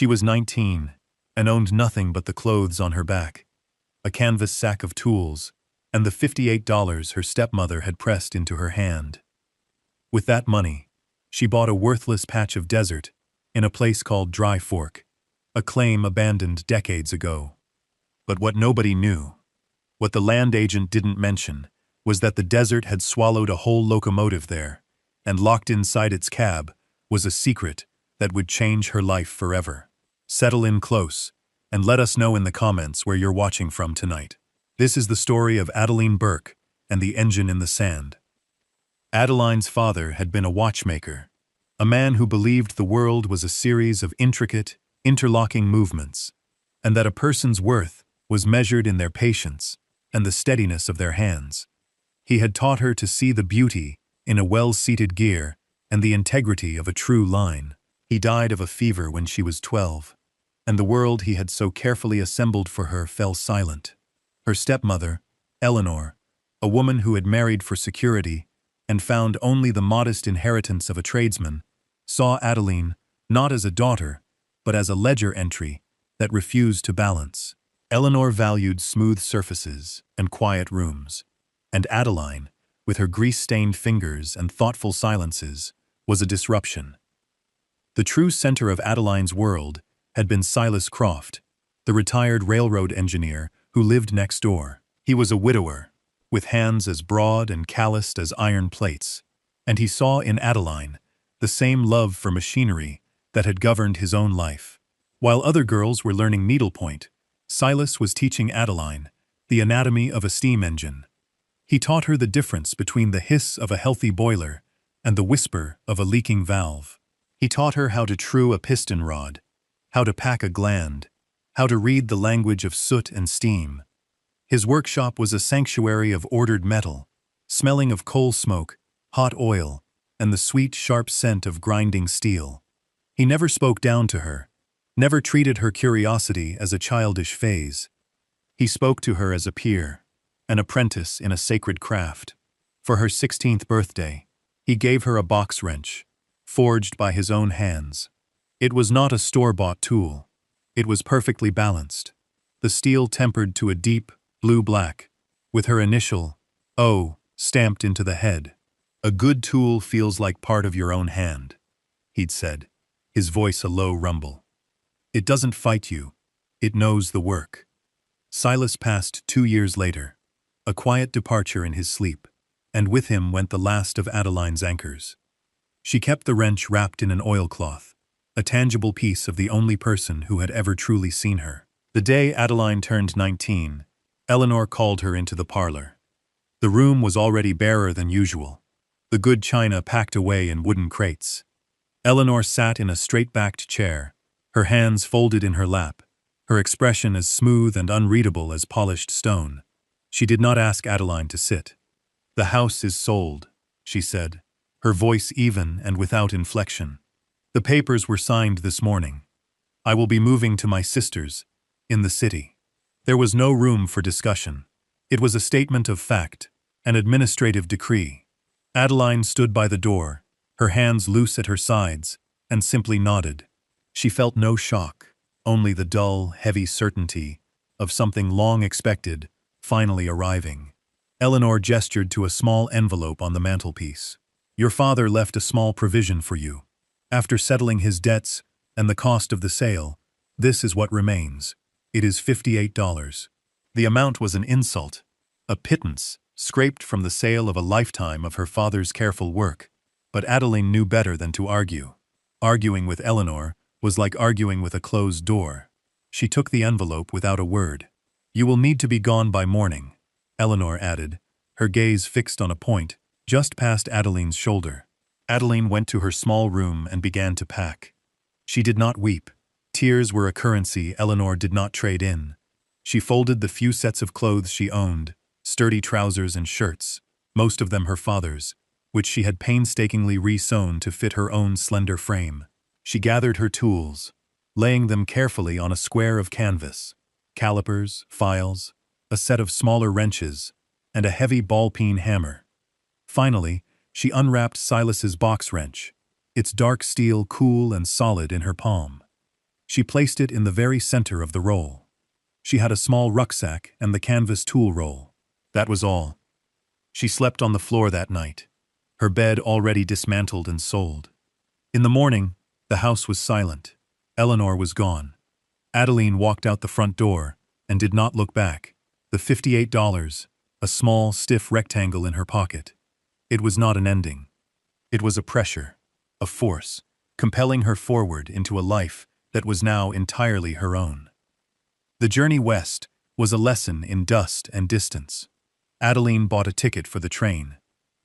She was 19 and owned nothing but the clothes on her back, a canvas sack of tools, and the $58 her stepmother had pressed into her hand. With that money, she bought a worthless patch of desert in a place called Dry Fork, a claim abandoned decades ago. But what nobody knew, what the land agent didn't mention, was that the desert had swallowed a whole locomotive there, and locked inside its cab was a secret that would change her life forever. Settle in close, and let us know in the comments where you're watching from tonight. This is the story of Adeline Burke and the engine in the sand. Adeline's father had been a watchmaker, a man who believed the world was a series of intricate, interlocking movements, and that a person's worth was measured in their patience and the steadiness of their hands. He had taught her to see the beauty in a well-seated gear and the integrity of a true line. He died of a fever when she was 12, and the world he had so carefully assembled for her fell silent. Her stepmother, Eleanor, a woman who had married for security and found only the modest inheritance of a tradesman, saw Adeline not as a daughter, but as a ledger entry that refused to balance. Eleanor valued smooth surfaces and quiet rooms, and Adeline, with her grease-stained fingers and thoughtful silences, was a disruption. The true center of Adeline's world had been Silas Croft, the retired railroad engineer who lived next door. He was a widower, with hands as broad and calloused as iron plates, and he saw in Adeline the same love for machinery that had governed his own life. While other girls were learning needlepoint, Silas was teaching Adeline the anatomy of a steam engine. He taught her the difference between the hiss of a healthy boiler and the whisper of a leaking valve. He taught her how to true a piston rod, how to pack a gland, how to read the language of soot and steam. His workshop was a sanctuary of ordered metal, smelling of coal smoke, hot oil, and the sweet, sharp scent of grinding steel. He never spoke down to her, never treated her curiosity as a childish phase. He spoke to her as a peer, an apprentice in a sacred craft. For her 16th birthday, he gave her a box wrench, forged by his own hands. It was not a store-bought tool. It was perfectly balanced, the steel tempered to a deep, blue-black, with her initial, O, stamped into the head. "A good tool feels like part of your own hand," he'd said, his voice a low rumble. "It doesn't fight you, it knows the work." Silas passed 2 years later, a quiet departure in his sleep, and with him went the last of Adeline's anchors. She kept the wrench wrapped in an oilcloth, a tangible piece of the only person who had ever truly seen her. The day Adeline turned 19, Eleanor called her into the parlor. The room was already barer than usual, the good china packed away in wooden crates. Eleanor sat in a straight-backed chair, her hands folded in her lap, her expression as smooth and unreadable as polished stone. She did not ask Adeline to sit. "The house is sold," she said, her voice even and without inflection. "The papers were signed this morning. I will be moving to my sister's, in the city." There was no room for discussion. It was a statement of fact, an administrative decree. Adeline stood by the door, her hands loose at her sides, and simply nodded. She felt no shock, only the dull, heavy certainty of something long expected finally arriving. Eleanor gestured to a small envelope on the mantelpiece. "Your father left a small provision for you. After settling his debts and the cost of the sale, this is what remains. It is $58. The amount was an insult, a pittance scraped from the sale of a lifetime of her father's careful work, but Adeline knew better than to argue. Arguing with Eleanor was like arguing with a closed door. She took the envelope without a word. "You will need to be gone by morning," Eleanor added, her gaze fixed on a point just past Adeline's shoulder. Adeline went to her small room and began to pack. She did not weep. Tears were a currency Eleanor did not trade in. She folded the few sets of clothes she owned, sturdy trousers and shirts, most of them her father's, which she had painstakingly re-sewn to fit her own slender frame. She gathered her tools, laying them carefully on a square of canvas, calipers, files, a set of smaller wrenches, and a heavy ball-peen hammer. Finally, she unwrapped Silas's box wrench, its dark steel cool and solid in her palm. She placed it in the very center of the roll. She had a small rucksack and the canvas tool roll. That was all. She slept on the floor that night, her bed already dismantled and sold. In the morning, the house was silent. Eleanor was gone. Adeline walked out the front door and did not look back. The $58, a small, stiff rectangle in her pocket. It was not an ending. It was a pressure, a force, compelling her forward into a life that was now entirely her own. The journey west was a lesson in dust and distance. Adeline bought a ticket for the train,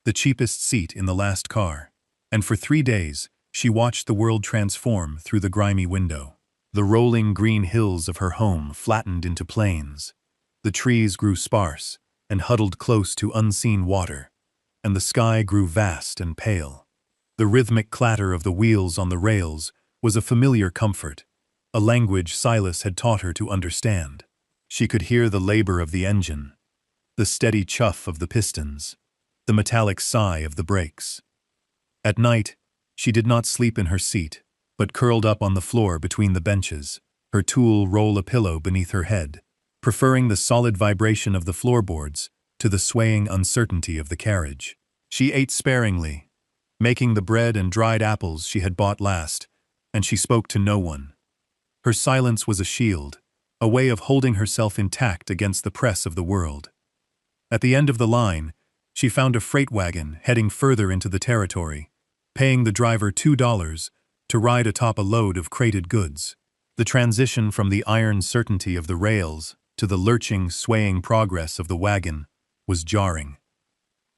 the cheapest seat in the last car, and for 3 days she watched the world transform through the grimy window. The rolling green hills of her home flattened into plains. The trees grew sparse and huddled close to unseen water, and the sky grew vast and pale. The rhythmic clatter of the wheels on the rails was a familiar comfort, a language Silas had taught her to understand. She could hear the labor of the engine, the steady chuff of the pistons, the metallic sigh of the brakes. At night, she did not sleep in her seat, but curled up on the floor between the benches, her tool roll a pillow beneath her head, preferring the solid vibration of the floorboards to the swaying uncertainty of the carriage. She ate sparingly, making the bread and dried apples she had bought last, and she spoke to no one. Her silence was a shield, a way of holding herself intact against the press of the world. At the end of the line, she found a freight wagon heading further into the territory, paying the driver $2 to ride atop a load of crated goods. The transition from the iron certainty of the rails to the lurching, swaying progress of the wagon was jarring.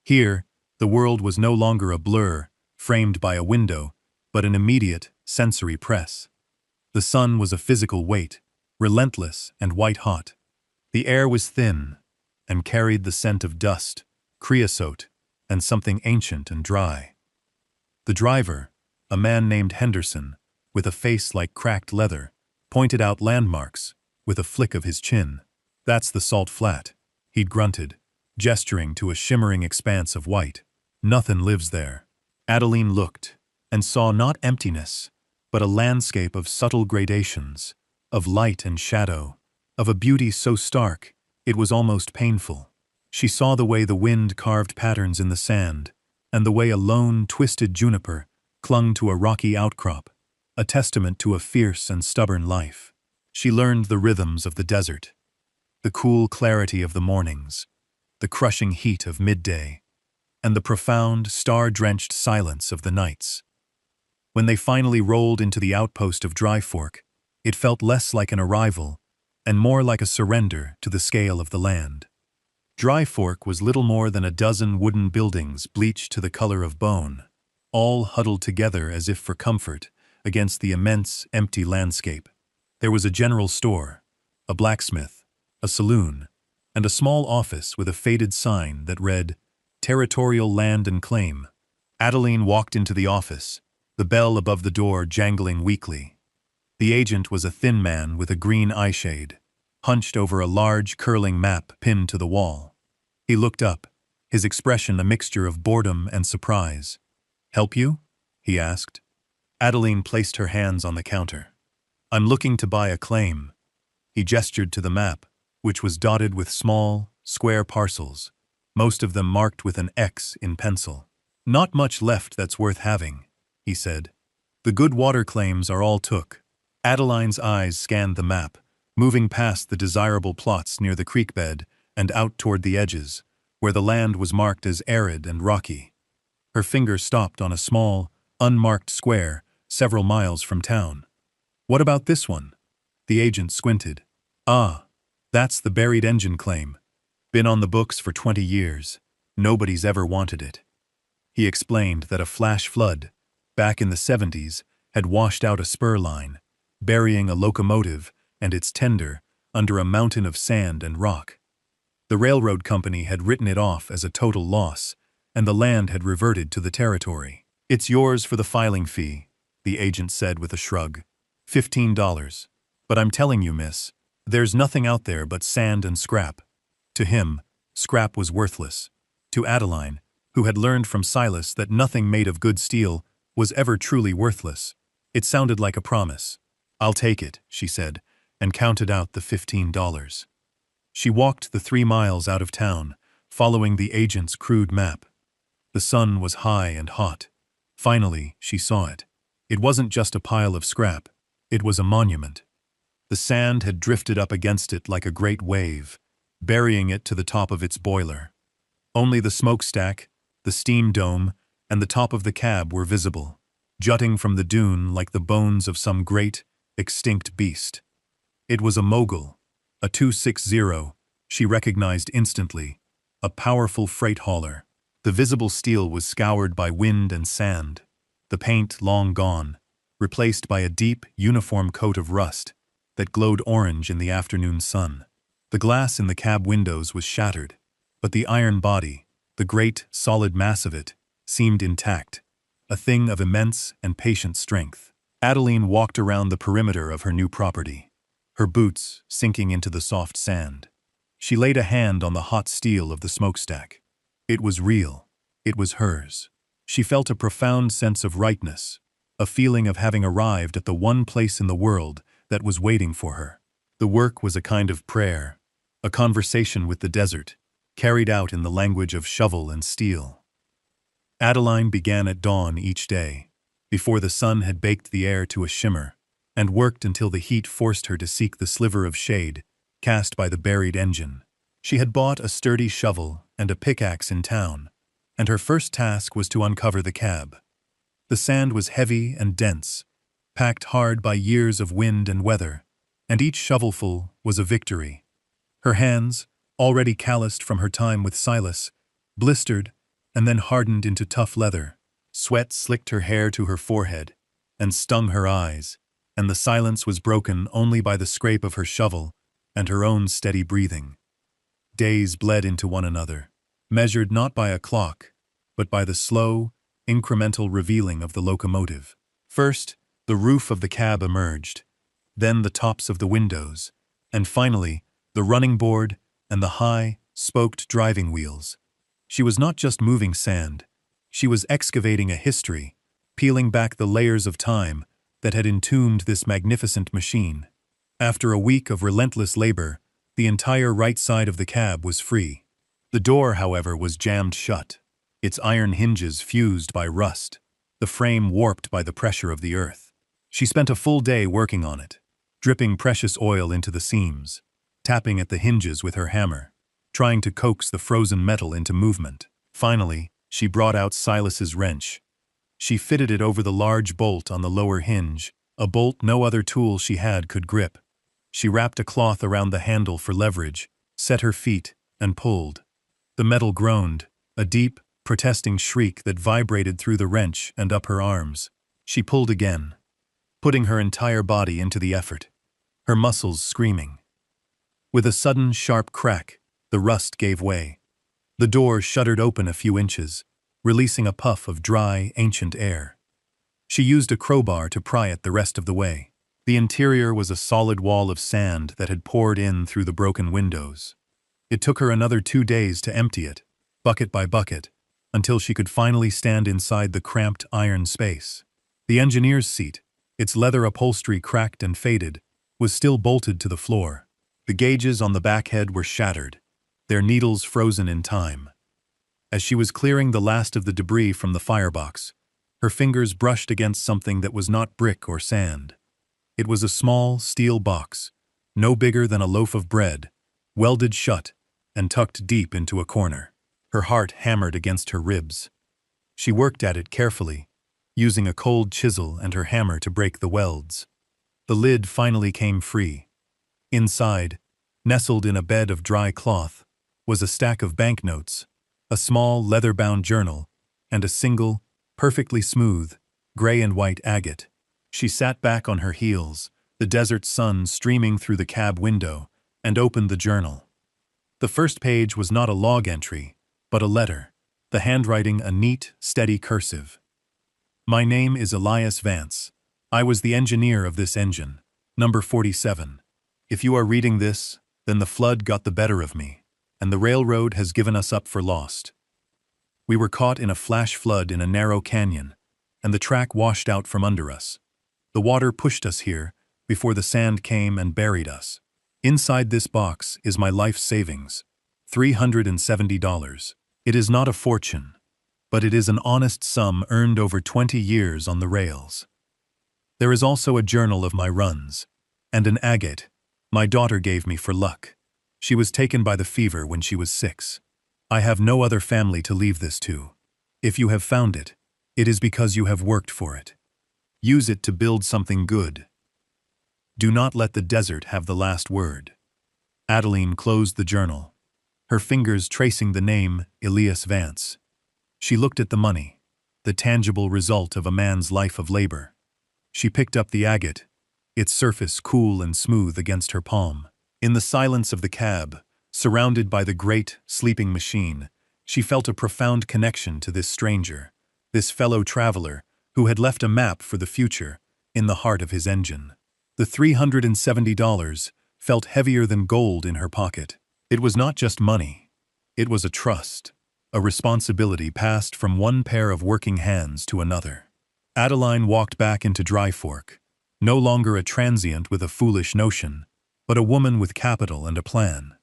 Here, the world was no longer a blur framed by a window, but an immediate, sensory press. The sun was a physical weight, relentless and white-hot. The air was thin and carried the scent of dust, creosote, and something ancient and dry. The driver, a man named Henderson, with a face like cracked leather, pointed out landmarks with a flick of his chin. "That's the Salt Flat," he'd grunted, gesturing to a shimmering expanse of white. "Nothing lives there." Adeline looked and saw not emptiness, but a landscape of subtle gradations, of light and shadow, of a beauty so stark it was almost painful. She saw the way the wind carved patterns in the sand, and the way a lone, twisted juniper clung to a rocky outcrop, a testament to a fierce and stubborn life. She learned the rhythms of the desert, the cool clarity of the mornings, the crushing heat of midday, and the profound, star-drenched silence of the nights. When they finally rolled into the outpost of Dry Fork, it felt less like an arrival and more like a surrender to the scale of the land. Dry Fork was little more than a dozen wooden buildings bleached to the color of bone, all huddled together as if for comfort against the immense, empty landscape. There was a general store, a blacksmith, a saloon, and a small office with a faded sign that read, "Territorial Land and Claim." Adeline walked into the office, the bell above the door jangling weakly. The agent was a thin man with a green eyeshade, hunched over a large, curling map pinned to the wall. He looked up, his expression a mixture of boredom and surprise. "Help you?" he asked. Adeline placed her hands on the counter. "I'm looking to buy a claim." He gestured to the map, which was dotted with small, square parcels, most of them marked with an X in pencil. "Not much left that's worth having," he said. "The good water claims are all took." Adeline's eyes scanned the map, moving past the desirable plots near the creek bed and out toward the edges, where the land was marked as arid and rocky. Her finger stopped on a small, unmarked square several miles from town. "What about this one?" The agent squinted. "Ah, that's the buried engine claim. Been on the books for 20 years. Nobody's ever wanted it." He explained that a flash flood, back in the 70s, had washed out a spur line, burying a locomotive and its tender under a mountain of sand and rock. The railroad company had written it off as a total loss, and the land had reverted to the territory. "It's yours for the filing fee," the agent said with a shrug. $15. "But I'm telling you, miss, there's nothing out there but sand and scrap." To him, scrap was worthless. To Adeline, who had learned from Silas that nothing made of good steel was ever truly worthless, it sounded like a promise. "I'll take it," she said, and counted out the $15. She walked the 3 miles out of town, following the agent's crude map. The sun was high and hot. Finally, she saw it. It wasn't just a pile of scrap. It was a monument. The sand had drifted up against it like a great wave, burying it to the top of its boiler. Only the smokestack, the steam dome, and the top of the cab were visible, jutting from the dune like the bones of some great, extinct beast. It was a mogul, a 260, she recognized instantly, a powerful freight hauler. The visible steel was scoured by wind and sand, the paint long gone, replaced by a deep, uniform coat of rust that glowed orange in the afternoon sun. The glass in the cab windows was shattered, but the iron body, the great, solid mass of it, seemed intact, a thing of immense and patient strength. Adeline walked around the perimeter of her new property, her boots sinking into the soft sand. She laid a hand on the hot steel of the smokestack. It was real. It was hers. She felt a profound sense of rightness, a feeling of having arrived at the one place in the world that was waiting for her. The work was a kind of prayer, a conversation with the desert, carried out in the language of shovel and steel. Adeline began at dawn each day, before the sun had baked the air to a shimmer, and worked until the heat forced her to seek the sliver of shade cast by the buried engine. She had bought a sturdy shovel and a pickaxe in town, and her first task was to uncover the cab. The sand was heavy and dense, packed hard by years of wind and weather, and each shovelful was a victory. Her hands, already calloused from her time with Silas, blistered and then hardened into tough leather. Sweat slicked her hair to her forehead and stung her eyes, and the silence was broken only by the scrape of her shovel and her own steady breathing. Days bled into one another, measured not by a clock, but by the slow, incremental revealing of the locomotive. First, the roof of the cab emerged, then the tops of the windows, and finally, the running board and the high, spoked driving wheels. She was not just moving sand, she was excavating a history, peeling back the layers of time that had entombed this magnificent machine. After a week of relentless labor, the entire right side of the cab was free. The door, however, was jammed shut, its iron hinges fused by rust, the frame warped by the pressure of the earth. She spent a full day working on it, dripping precious oil into the seams, tapping at the hinges with her hammer, trying to coax the frozen metal into movement. Finally, she brought out Silas's wrench. She fitted it over the large bolt on the lower hinge, a bolt no other tool she had could grip. She wrapped a cloth around the handle for leverage, set her feet, and pulled. The metal groaned, a deep, protesting shriek that vibrated through the wrench and up her arms. She pulled again, putting her entire body into the effort, her muscles screaming. With a sudden, sharp crack, the rust gave way. The door shuddered open a few inches, releasing a puff of dry, ancient air. She used a crowbar to pry it the rest of the way. The interior was a solid wall of sand that had poured in through the broken windows. It took her another 2 days to empty it, bucket by bucket, until she could finally stand inside the cramped iron space. The engineer's seat, its leather upholstery cracked and faded, was still bolted to the floor. The gauges on the back head were shattered, their needles frozen in time. As she was clearing the last of the debris from the firebox, her fingers brushed against something that was not brick or sand. It was a small steel box, no bigger than a loaf of bread, welded shut and tucked deep into a corner. Her heart hammered against her ribs. She worked at it carefully, using a cold chisel and her hammer to break the welds. The lid finally came free. Inside, nestled in a bed of dry cloth, was a stack of banknotes, a small leather-bound journal, and a single, perfectly smooth, gray and white agate. She sat back on her heels, the desert sun streaming through the cab window, and opened the journal. The first page was not a log entry, but a letter, the handwriting a neat, steady cursive. "My name is Elias Vance. I was the engineer of this engine, number 47. If you are reading this, then the flood got the better of me, and the railroad has given us up for lost. We were caught in a flash flood in a narrow canyon, and the track washed out from under us. The water pushed us here, before the sand came and buried us. Inside this box is my life savings, $370. It is not a fortune, but it is an honest sum earned over 20 years on the rails. There is also a journal of my runs, and an agate my daughter gave me for luck. She was taken by the fever when she was 6. I have no other family to leave this to. If you have found it, it is because you have worked for it. Use it to build something good. Do not let the desert have the last word. Adeline closed the journal, her fingers tracing the name Elias Vance. She looked at the money, the tangible result of a man's life of labor. She picked up the agate, its surface cool and smooth against her palm. In the silence of the cab, surrounded by the great, sleeping machine, she felt a profound connection to this stranger, this fellow traveler who had left a map for the future in the heart of his engine. The $370 felt heavier than gold in her pocket. It was not just money. It was a trust, a responsibility passed from one pair of working hands to another. Adeline walked back into Dry Fork, no longer a transient with a foolish notion, but a woman with capital and a plan.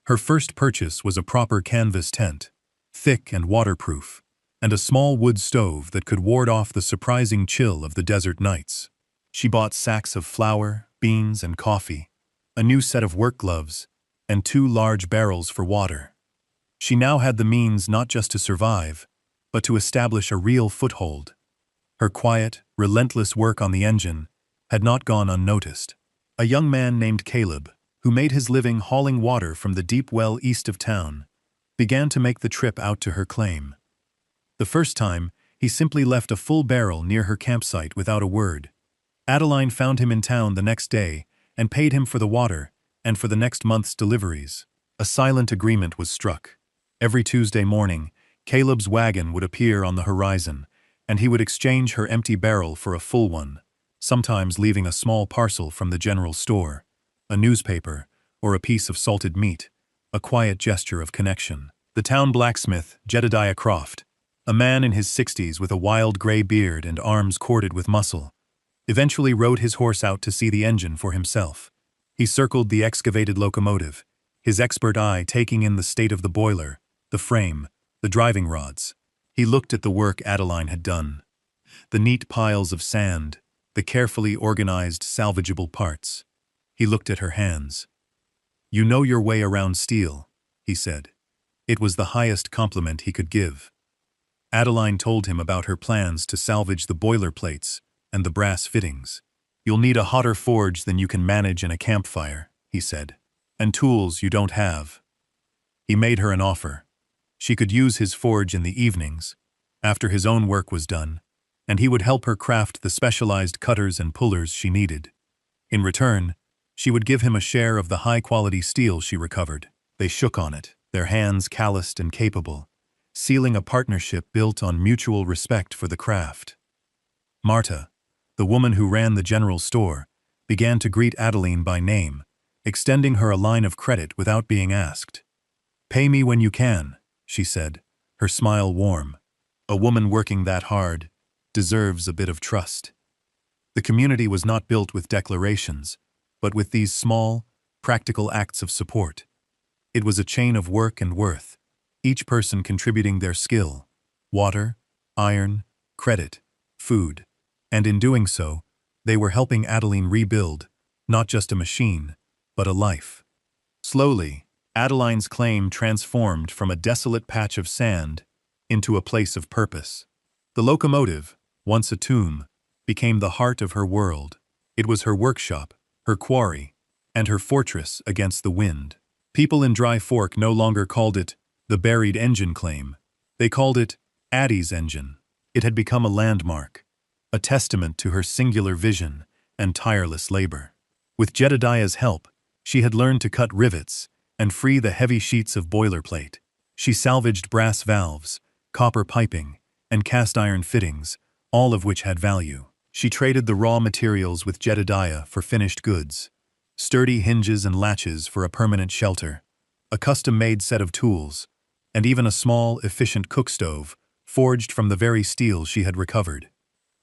Her first purchase was a proper canvas tent, thick and waterproof, and a small wood stove that could ward off the surprising chill of the desert nights. She bought sacks of flour, beans, and coffee, a new set of work gloves, and 2 large barrels for water. She now had the means not just to survive, but to establish a real foothold. Her quiet, relentless work on the engine had not gone unnoticed. A young man named Caleb, who made his living hauling water from the deep well east of town, began to make the trip out to her claim. The first time, he simply left a full barrel near her campsite without a word. Adeline found him in town the next day and paid him for the water and for the next month's deliveries. A silent agreement was struck. Every Tuesday morning, Caleb's wagon would appear on the horizon, and he would exchange her empty barrel for a full one, sometimes leaving a small parcel from the general store, a newspaper, or a piece of salted meat, a quiet gesture of connection. The town blacksmith, Jedediah Croft, a man in his 60s with a wild gray beard and arms corded with muscle, eventually rode his horse out to see the engine for himself. He circled the excavated locomotive, his expert eye taking in the state of the boiler, the frame, the driving rods. He looked at the work Adeline had done. The neat piles of sand, the carefully organized salvageable parts. He looked at her hands. "You know your way around steel," he said. It was the highest compliment he could give. Adeline told him about her plans to salvage the boiler plates and the brass fittings. "You'll need a hotter forge than you can manage in a campfire," he said, "and tools you don't have." He made her an offer. She could use his forge in the evenings, after his own work was done, and he would help her craft the specialized cutters and pullers she needed. In return, she would give him a share of the high-quality steel she recovered. They shook on it, their hands calloused and capable, sealing a partnership built on mutual respect for the craft. Marta, the woman who ran the general store, began to greet Adeline by name, extending her a line of credit without being asked. "Pay me when you can," she said, her smile warm. "A woman working that hard deserves a bit of trust." The community was not built with declarations, but with these small, practical acts of support. It was a chain of work and worth, each person contributing their skill, water, iron, credit, food, and in doing so, they were helping Adeline rebuild, not just a machine, but a life. Slowly, Adeline's claim transformed from a desolate patch of sand into a place of purpose. The locomotive, once a tomb, became the heart of her world. It was her workshop, her quarry, and her fortress against the wind. People in Dry Fork no longer called it the buried engine claim. They called it Addie's engine. It had become a landmark, a testament to her singular vision and tireless labor. With Jedediah's help, she had learned to cut rivets and free the heavy sheets of boilerplate. She salvaged brass valves, copper piping, and cast iron fittings, all of which had value. She traded the raw materials with Jedediah for finished goods, sturdy hinges and latches for a permanent shelter, a custom-made set of tools, and even a small, efficient cook stove forged from the very steel she had recovered.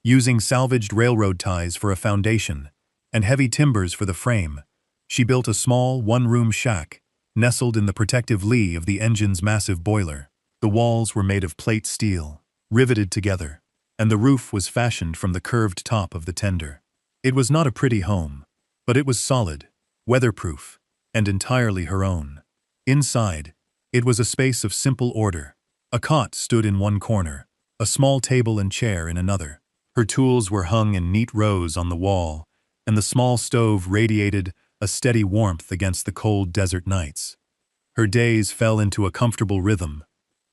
Using salvaged railroad ties for a foundation and heavy timbers for the frame, she built a small, one-room shack, nestled in the protective lee of the engine's massive boiler. The walls were made of plate steel, riveted together, and the roof was fashioned from the curved top of the tender. It was not a pretty home, but it was solid, weatherproof, and entirely her own. Inside, it was a space of simple order. A cot stood in one corner, a small table and chair in another. Her tools were hung in neat rows on the wall, and the small stove radiated a steady warmth against the cold desert nights. Her days fell into a comfortable rhythm.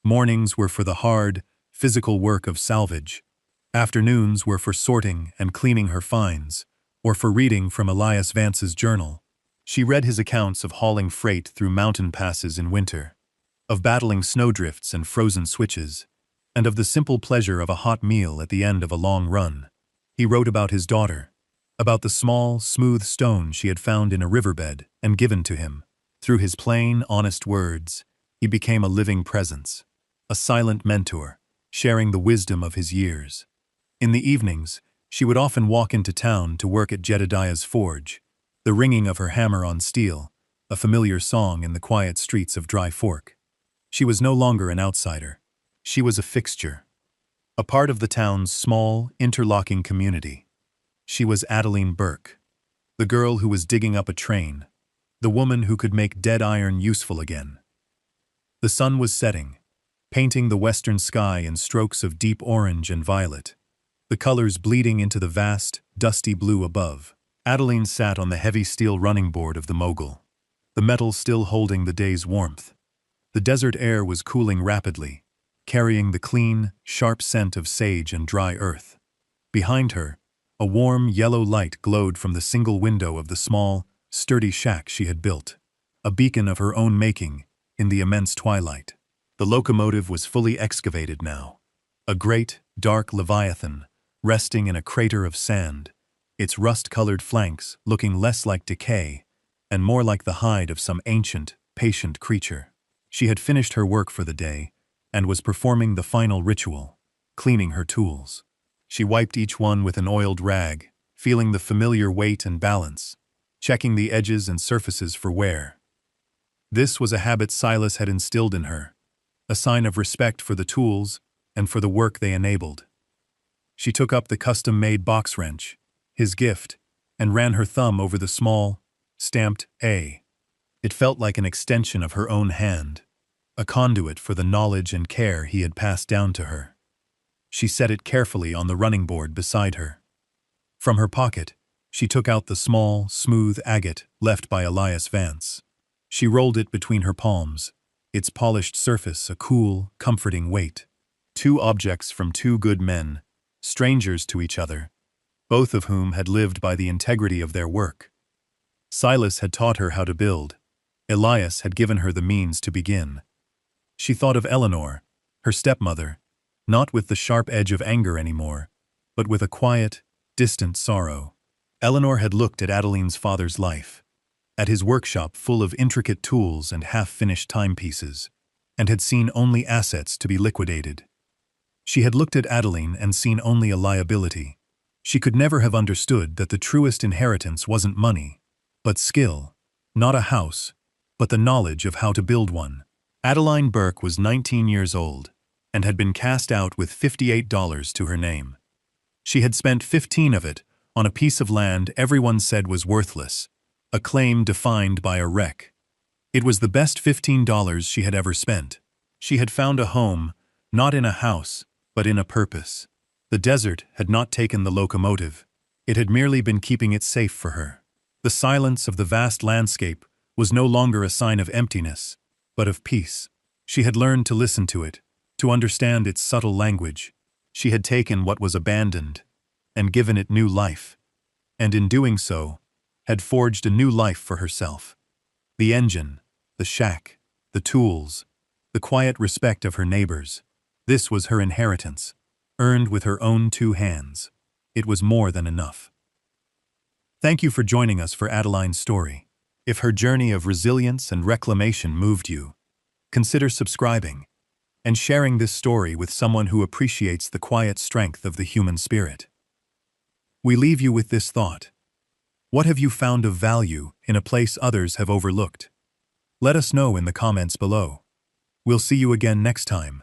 Mornings were for the hard, physical work of salvage. Afternoons were for sorting and cleaning her finds, or for reading from Elias Vance's journal. She read his accounts of hauling freight through mountain passes in winter, of battling snowdrifts and frozen switches, and of the simple pleasure of a hot meal at the end of a long run. He wrote about his daughter, about the small, smooth stone she had found in a riverbed and given to him. Through his plain, honest words, he became a living presence, a silent mentor, sharing the wisdom of his years. In the evenings, she would often walk into town to work at Jedediah's forge, the ringing of her hammer on steel, a familiar song in the quiet streets of Dry Fork. She was no longer an outsider. She was a fixture, a part of the town's small, interlocking community. She was Adeline Burke, the girl who was digging up a train, the woman who could make dead iron useful again. The sun was setting, painting the western sky in strokes of deep orange and violet, the colors bleeding into the vast, dusty blue above. Adeline sat on the heavy steel running board of the mogul, the metal still holding the day's warmth. The desert air was cooling rapidly, carrying the clean, sharp scent of sage and dry earth. Behind her, a warm yellow light glowed from the single window of the small, sturdy shack she had built, a beacon of her own making in the immense twilight. The locomotive was fully excavated now, a great, dark leviathan resting in a crater of sand, its rust-colored flanks looking less like decay and more like the hide of some ancient, patient creature. She had finished her work for the day and was performing the final ritual, cleaning her tools. She wiped each one with an oiled rag, feeling the familiar weight and balance, checking the edges and surfaces for wear. This was a habit Silas had instilled in her, a sign of respect for the tools and for the work they enabled. She took up the custom-made box wrench, his gift, and ran her thumb over the small, stamped A. It felt like an extension of her own hand, a conduit for the knowledge and care he had passed down to her. She set it carefully on the running board beside her. From her pocket, she took out the small, smooth agate left by Elias Vance. She rolled it between her palms, its polished surface a cool, comforting weight. Two objects from two good men, strangers to each other, both of whom had lived by the integrity of their work. Silas had taught her how to build. Elias had given her the means to begin. She thought of Eleanor, her stepmother, not with the sharp edge of anger anymore, but with a quiet, distant sorrow. Eleanor had looked at Adeline's father's life, at his workshop full of intricate tools and half-finished timepieces, and had seen only assets to be liquidated. She had looked at Adeline and seen only a liability. She could never have understood that the truest inheritance wasn't money, but skill, not a house, but the knowledge of how to build one. Adeline Burke was 19 years old and had been cast out with $58 to her name. She had spent 15 of it on a piece of land everyone said was worthless, a claim defined by a wreck. It was the best $15 she had ever spent. She had found a home, not in a house, but in a purpose. The desert had not taken the locomotive. It had merely been keeping it safe for her. The silence of the vast landscape was no longer a sign of emptiness, but of peace. She had learned to listen to it, to understand its subtle language. She had taken what was abandoned and given it new life, and in doing so, had forged a new life for herself. The engine, the shack, the tools, the quiet respect of her neighbors. This was her inheritance, earned with her own two hands. It was more than enough. Thank you for joining us for Adeline's story. If her journey of resilience and reclamation moved you, consider subscribing and sharing this story with someone who appreciates the quiet strength of the human spirit. We leave you with this thought. What have you found of value in a place others have overlooked? Let us know in the comments below. We'll see you again next time.